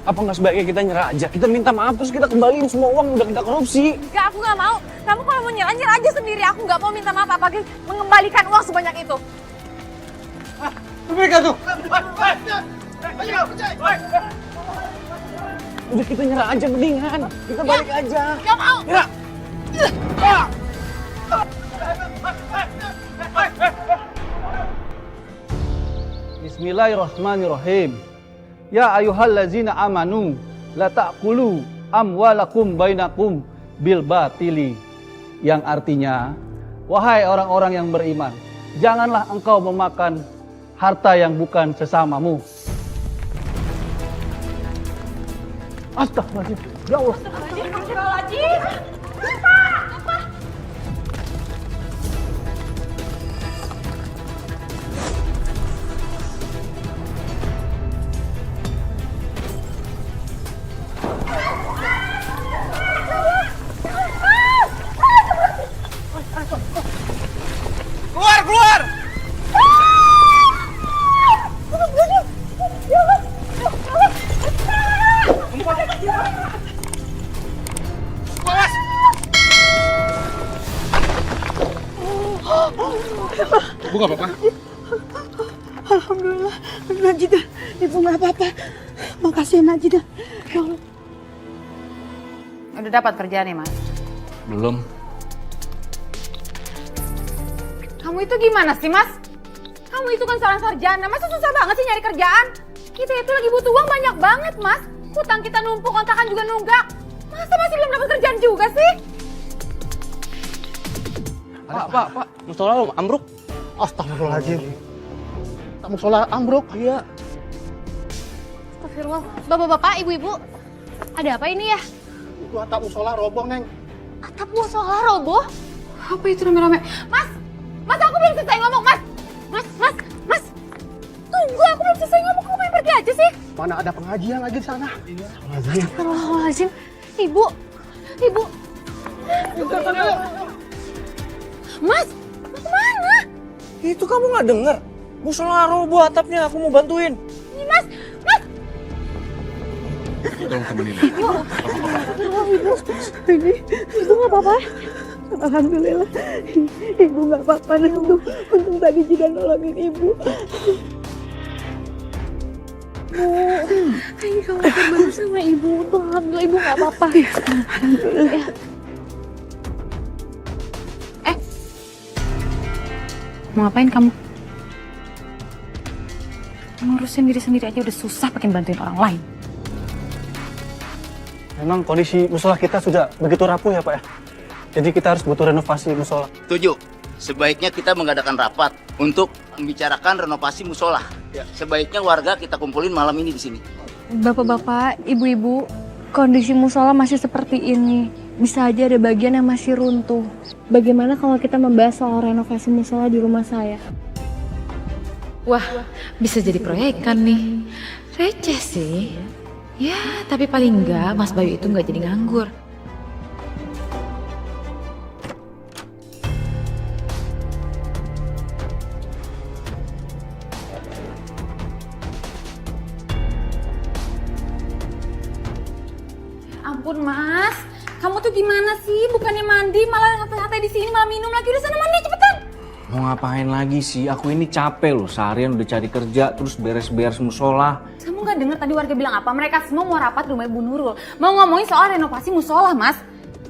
Apa nggak sebaiknya kita nyerah aja? Kita minta maaf terus kita kembaliin semua uang yang udah kita korupsi. Enggak, aku nggak mau. Kamu kalau mau nyerah, nyerah aja sendiri. Aku nggak mau minta maaf apalagi mengembalikan uang sebanyak itu. Mereka tuh. Udah kita nyerah aja mendingan. Kita balik aja. Nggak mau. Ya. Bismillahirrahmanirrahim. Ya ayyuhallazina amanu la ta'kulu amwalakum bainakum bil batili. Yang artinya, wahai orang-orang yang beriman, janganlah engkau memakan harta yang bukan sesamamu. Astagfirullahaladzim. Ya Allah. Astagfirullahaladzim. Apa? Keluar, keluar! Bu nggak apa-apa? Alhamdulillah, Najidah, ibu nggak apa-apa. Makasih ya Najidah. Ya Allah. Udah dapat kerjaan nih, Mas? Belum. Kamu itu gimana sih, Mas? Kamu itu kan seorang sarjana, masa susah banget sih nyari kerjaan? Kita itu lagi butuh uang banyak banget, Mas. Hutang kita numpuk, kontrakan juga nunggak. Masa masih belum dapat kerjaan juga sih? Pak, musola ambruk. Astagfirullahaladzim. Musola ambruk. Iya. Astagfirullah. Bapak-bapak, ibu-ibu, ada apa ini ya? Itu atap musola roboh, Neng. Atap musola roboh? Apa itu rame-rame? Mas! Mas, aku belum selesai ngomong, Mas! Mas! Tunggu, aku belum selesai ngomong. Kamu pengen pergi aja sih? Mana ada pengajian lagi di sana? Astagfirullahaladzim. Ibu. Mas! Mau kemana? Itu kamu nggak dengar? Musola roboh atapnya, aku mau bantuin. Ini, Mas! Tolong temenin. Ibu nggak apa-apa. Alhamdulillah, ibu nggak apa-apa. Untung tadi Jidan nolongin ibu. Ayo kamu bareng sama ibu. Untung alhamdulillah ibu nggak apa-apa. Alhamdulillah. Mau ngapain kamu? Ngurusin diri sendiri aja udah susah pakai bantuin orang lain. Memang kondisi musola kita sudah begitu rapuh ya Pak ya. Jadi kita harus butuh renovasi musola. Setuju. Sebaiknya kita mengadakan rapat untuk membicarakan renovasi musola. Ya. Sebaiknya warga kita kumpulin malam ini di sini. Bapak-bapak, ibu-ibu, kondisi musola masih seperti ini. Bisa aja ada bagian yang masih runtuh. Bagaimana kalau kita membahas soal renovasi musola di rumah saya? Wah, bisa jadi proyekan nih. Receh sih. Ya, tapi paling enggak Mas Bayu itu nggak jadi nganggur. Ampun, Mas. Kamu tuh gimana sih? Bukannya mandi, malah ngatai-ngatai di sini, malah minum lagi. Udah sana mandi, cepetan. Mau ngapain lagi sih? Aku ini capek loh, seharian udah cari kerja, terus beres-beres musola. Kamu nggak dengar tadi warga bilang apa? Mereka semua mau rapat di rumah Ibu Nurul. Mau ngomongin soal renovasi musola, Mas.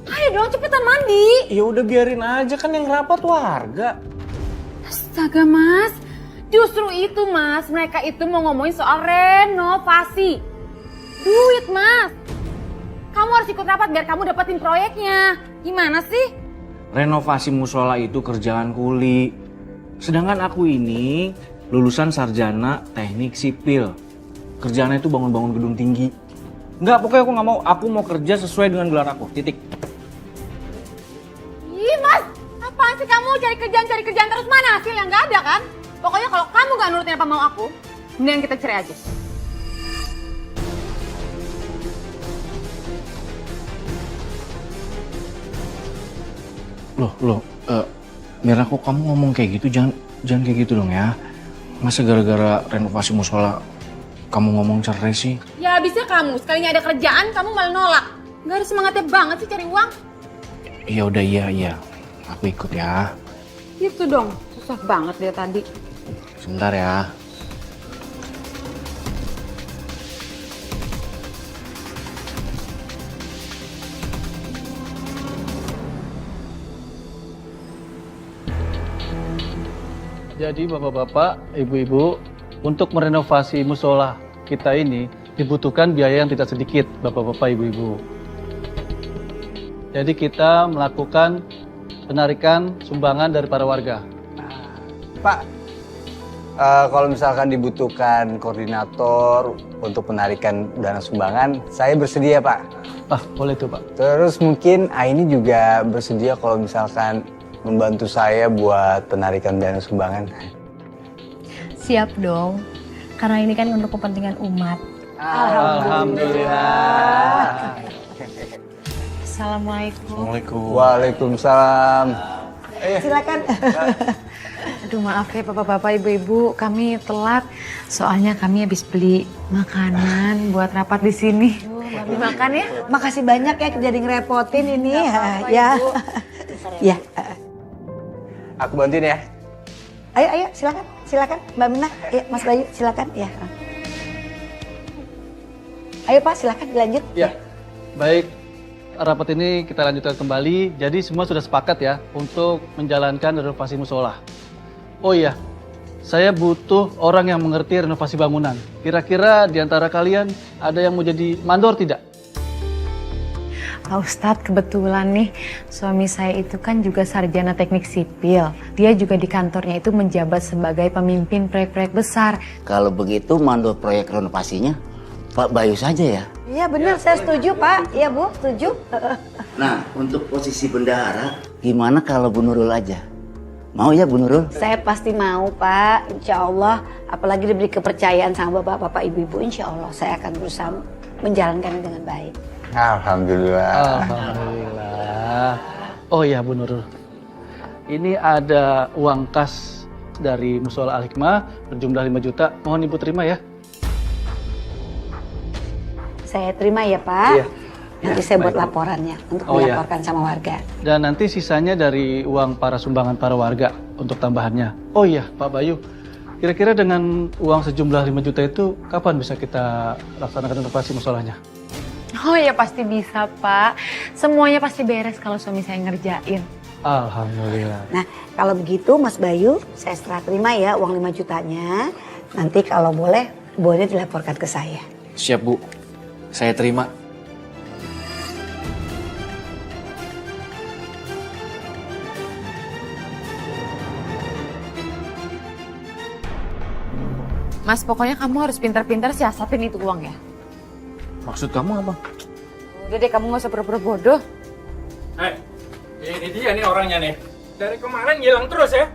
Ayo dong, cepetan mandi. Ya udah biarin aja, kan yang rapat warga. Astaga, Mas. Justru itu, Mas. Mereka itu mau ngomongin soal renovasi. Duit, Mas. Kamu harus ikut rapat biar kamu dapetin proyeknya. Gimana sih? Renovasi musola itu kerjaan kuli. Sedangkan aku ini lulusan sarjana teknik sipil. Kerjaannya itu bangun-bangun gedung tinggi. Enggak, pokoknya aku nggak mau. Aku mau kerja sesuai dengan gelar aku. Titik. Ih, Mas. Apaan sih kamu cari kerjaan terus? Mana hasilnya? Nggak ada kan? Pokoknya kalau kamu nggak nurutin apa mau aku, mendingan kita cerai aja. Loh, Mira, kok kamu ngomong kayak gitu? Jangan kayak gitu dong ya. Masa gara-gara renovasi musola kamu ngomong cerai sih? Ya habisnya kamu, sekalinya ada kerjaan kamu malah nolak. Gak ada semangatnya banget sih cari uang. Ya udah iya. Aku ikut ya. Gitu dong, susah banget dia tadi. Sebentar ya. Jadi bapak-bapak, ibu-ibu, untuk merenovasi musola kita ini dibutuhkan biaya yang tidak sedikit, bapak-bapak, ibu-ibu. Jadi kita melakukan penarikan sumbangan dari para warga. Pak, kalau misalkan dibutuhkan koordinator untuk penarikan dana sumbangan, saya bersedia, Pak. Ah, boleh tuh, Pak. Terus mungkin Aini juga bersedia kalau misalkan membantu saya buat penarikan dana sumbangan. Siap dong, karena ini kan untuk kepentingan umat. Alhamdulillah. Assalamualaikum. Waalaikumsalam. Silakan. Aduh maaf ya bapak-bapak, ibu-ibu, kami telat. Soalnya kami habis beli makanan buat rapat di sini. Dimakan ya. Makasih banyak ya jadi ngerepotin ini. Ya. Ya. Aku bantuin ya. Ayo silakan Mbak Mina. Ya, Mas Bayu silakan ya. Ayo Pak silakan dilanjut. Ya, baik. Rapat ini kita lanjutkan kembali. Jadi semua sudah sepakat ya untuk menjalankan renovasi musola. Oh iya, saya butuh orang yang mengerti renovasi bangunan. Kira-kira di antara kalian ada yang mau jadi mandor tidak? Pak Ustadz, kebetulan nih suami saya itu kan juga sarjana teknik sipil. Dia juga di kantornya itu menjabat sebagai pemimpin proyek-proyek besar. Kalau begitu mandor proyek renovasinya Pak Bayu saja ya. Iya benar, saya setuju Pak. Iya Bu, setuju. Nah, untuk posisi bendahara, gimana kalau Bu Nurul aja? Mau ya Bu Nurul? Saya pasti mau Pak, insya Allah. Apalagi diberi kepercayaan sama bapak-bapak ibu-ibu, insya Allah saya akan berusaha menjalankannya dengan baik. Alhamdulillah. Alhamdulillah. Oh iya Bu Nurul, ini ada uang kas dari Musola Al-Hikmah berjumlah 5 juta. Mohon Ibu terima ya. Saya terima ya Pak. Iya. Nanti saya buat laporannya untuk Oh, iya. dilaporkan sama warga. Dan nanti sisanya dari uang para sumbangan para warga untuk tambahannya. Oh iya Pak Bayu, kira-kira dengan uang sejumlah 5 juta itu kapan bisa kita laksanakan renovasi musolanya? Oh ya pasti bisa Pak. Semuanya pasti beres kalau suami saya ngerjain. Alhamdulillah. Nah kalau begitu Mas Bayu, saya serah terima ya uang 5 jutanya. Nanti kalau boleh dilaporkan ke saya. Siap Bu, saya terima. Mas, pokoknya kamu harus pintar-pintar siasatin itu uang ya. Maksud kamu apa? Udah deh, kamu gak usah pura-pura bodoh. Ini dia nih orangnya nih. Dari kemarin ngilang terus ya.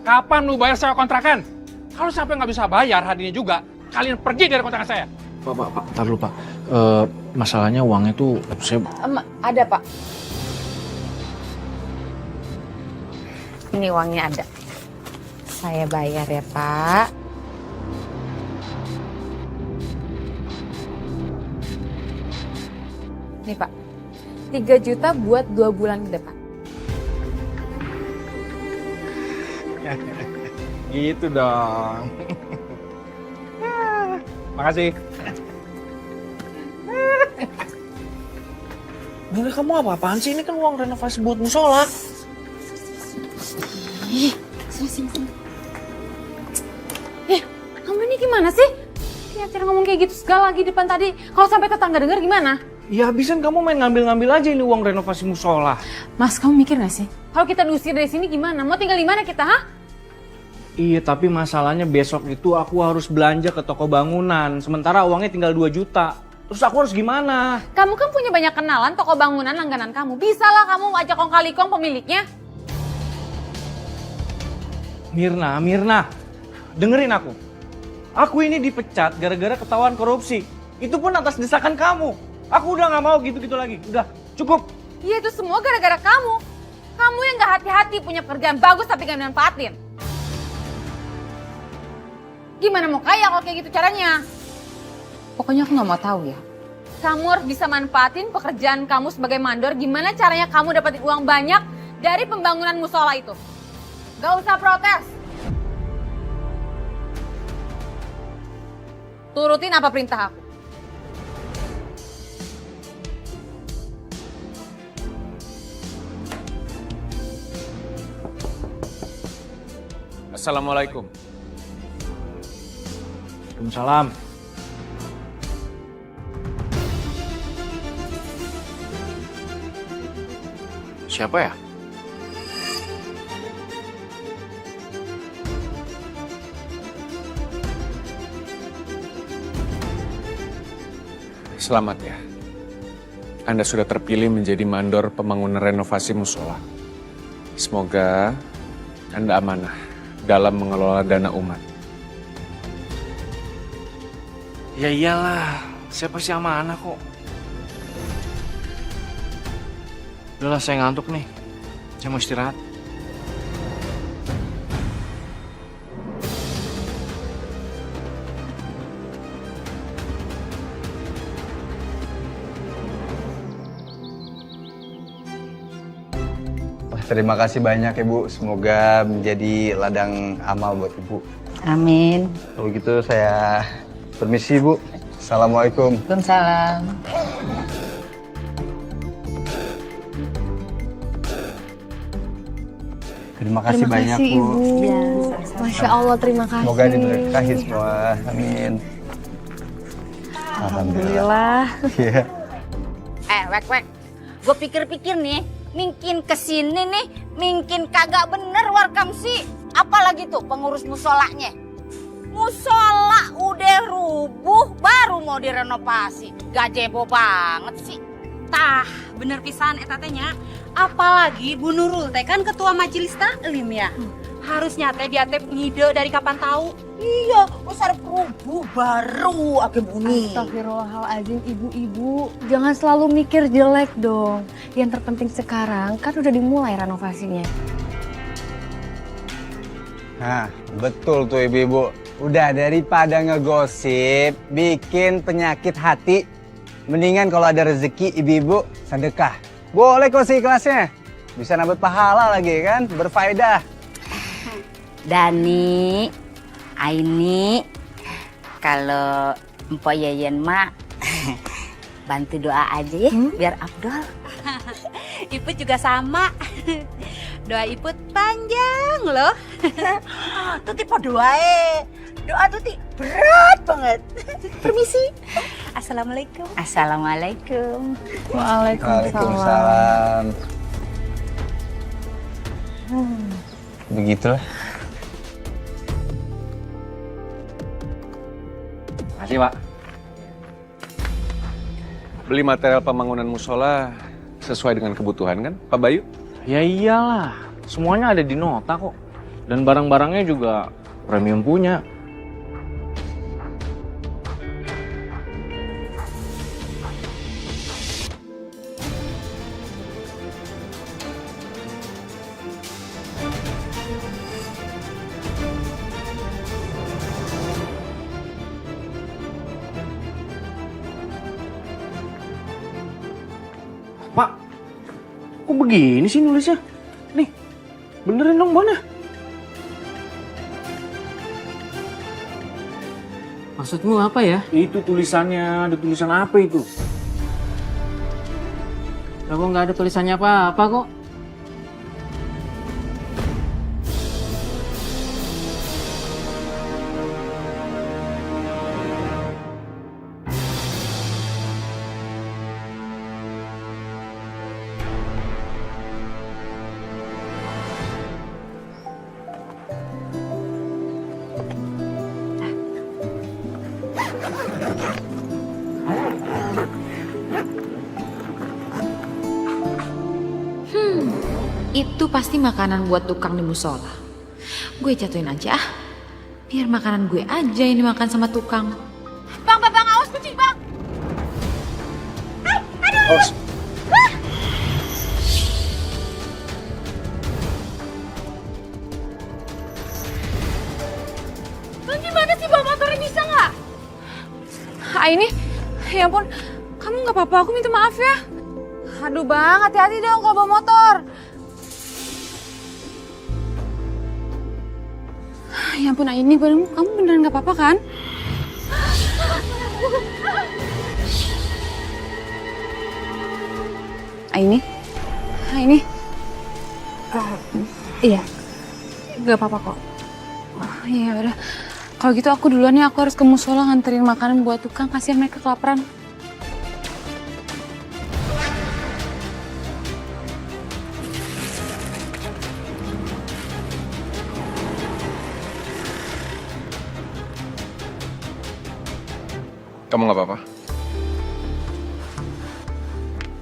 Kapan lu bayar sewa kontrakan? Kalau sampai nggak bisa bayar hadinya juga, kalian pergi dari kontrakan saya. Pak, tar dulu Pak. Masalahnya uangnya tuh saya... Ada Pak. Ini uangnya ada. Saya bayar ya Pak. Nih Pak, 3 juta buat 2 bulan ke depan. Gitu dong. Makasih. Bener kamu apa-apaan sih? Ini kan uang renovasi buat musola. Sini. Kamu ini gimana sih? Cara ngomong kayak gitu segala lagi depan tadi. Kalau sampai tetangga dengar gimana? Ya habisan kamu main ngambil-ngambil aja ini uang renovasi musola. Mas, kamu mikir gak sih? Kalau kita diusir dari sini gimana? Mau tinggal di mana kita, ha? Iya, tapi masalahnya besok itu aku harus belanja ke toko bangunan. Sementara uangnya tinggal 2 juta. Terus aku harus gimana? Kamu kan punya banyak kenalan toko bangunan langganan kamu. Bisa lah kamu ajak kong kali kong pemiliknya. Mirna, dengerin aku. Aku ini dipecat gara-gara ketahuan korupsi. Itu pun atas desakan kamu. Aku udah gak mau gitu-gitu lagi. Udah, cukup. Iya itu semua gara-gara kamu. Kamu yang gak hati-hati punya pekerjaan bagus tapi gak dimanfaatin. Gimana mau kaya kalau kayak gitu caranya? Pokoknya aku nggak mau tahu ya. Kamu harus bisa manfaatin pekerjaan kamu sebagai mandor. Gimana caranya kamu dapetin uang banyak dari pembangunan musola itu? Gak usah protes. Turutin apa perintah aku. Assalamualaikum. Waalaikumsalam. Siapa ya? Selamat ya. Anda sudah terpilih menjadi mandor pembangunan renovasi musola. Semoga Anda amanah dalam mengelola dana umat. Ya iyalah, siapa sih amanah kok. Udahlah, saya ngantuk nih. Saya mau istirahat. Terima kasih banyak Ibu, semoga menjadi ladang amal buat Ibu. Amin. Kalau gitu saya permisi Ibu. Assalamualaikum. Waalaikumsalam. Terima kasih banyak Bu. Ibu. Masya Allah, terima kasih. Semoga diberkahi semua. Amin. Alhamdulillah. Iya. Wek. Gue pikir-pikir nih, mungkin kesini nih, mungkin kagak bener warkam sih. Apalagi tuh pengurus musolanya. Musola udah rubuh, baru mau direnovasi. Gajebo banget sih. Tah, bener pisan eta teh nya. Apalagi Bu Nurul teh kan ketua majelis taklim ya. Harusnya teh dia teh ngide dari kapan tahu. Iya, besar rubuh baru ake bunyi. Astagfirullahaladzim, ibu-ibu. Jangan selalu mikir jelek dong. Yang terpenting sekarang kan udah dimulai renovasinya. Nah, betul tuh ibu-ibu. Udah daripada ngegosip, bikin penyakit hati, mendingan kalau ada rezeki ibu-ibu sedekah. Boleh kok sih kelasnya. Bisa nambah pahala lagi kan, berfaedah. Dani, Aini, kalau Mpok Yayan mak bantu doa aja ya, biar Abdul. Iput juga sama. Doa Iput panjang loh. Tuti doae. Doa Tuti berat banget. Permisi. Assalamualaikum. Assalamualaikum. Waalaikumsalam. Begitulah. Makasih, Pak. Beli material pembangunan musola sesuai dengan kebutuhan kan, Pak Bayu? Ya iyalah, semuanya ada di nota kok. Dan barang-barangnya juga premium punya. Pak, kok begini sih nulisnya? Nih, benerin dong Bon ya? Maksudmu apa ya? Itu tulisannya, ada tulisan apa itu? Lah kok nggak ada tulisannya apa-apa kok? Itu pasti makanan buat tukang di musola. Gue jatuhin aja ah. Biar makanan gue aja yang dimakan sama tukang. Bang, awas kucing, Bang. Awas. Bang, gimana sih, Bang? Aini, ya ampun, kamu nggak apa-apa, aku minta maaf ya. Aduh bang, hati-hati dong kalau bawa motor. Ya ampun Aini, kamu beneran nggak apa-apa kan? Aini, iya, nggak apa-apa kok. Iya udah, kalau gitu aku duluan ya, aku harus ke musola nganterin makanan buat tukang, kasihan mereka kelaparan. Kamu nggak apa-apa?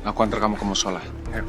Aku antar kamu ke musola. Ayo.